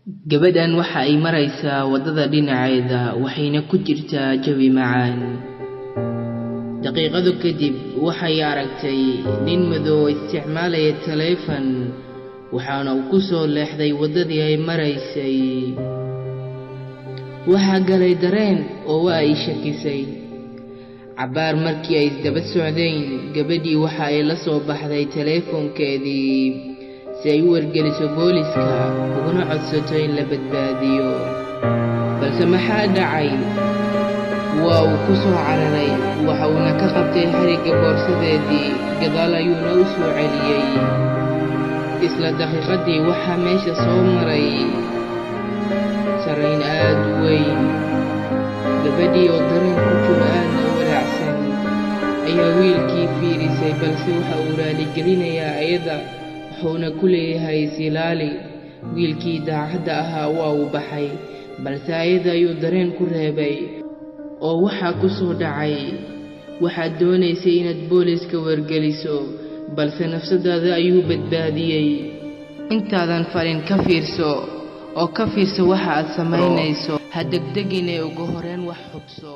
gabadhan waxa ay maraysaa wadada dhinaceeda waxayna ku jirtaa jawi macaan. daqiiqado kadib waxay aragtay nin madow isticmaalaya taleefan waxaana uu ku soo leexday wadadii ay maraysay. waxa galay dareen oo waa ay shakisay. cabaar markii ay isdaba socdeen gabadhii waxa ay la soo baxday taleefankeedii si ay u wargeliso booliska uguna codsato in la badbaadiyo. balse maxaa dhacay? waa uu ku soo cararay waxa uuna ka qabtay xariga boorsadeedii gadaal ayuuna u soo celiyay. isla daqiiqadii waxaa meesha soo maray sarayn aad u weyn. gabadhii oo dareen ku jiro aadna u walaacsan ayaa wiilkii fiirisay balse waxa uu raaligelinayaa ayada wuxuuna ku leeyahay isilaali. wiilkii daacadda ahaa waa uu baxay balse ayada ayuu dareen ku reebay oo waxaa ku soo dhacay waxaad doonaysay inaad booliska wargeliso balse nafsadaada ayuu badbaadiyey. intaadan falin ka fiirso oo ka fiirso waxa aad samaynayso. ha degdegin ee ugu horeen wax hubso.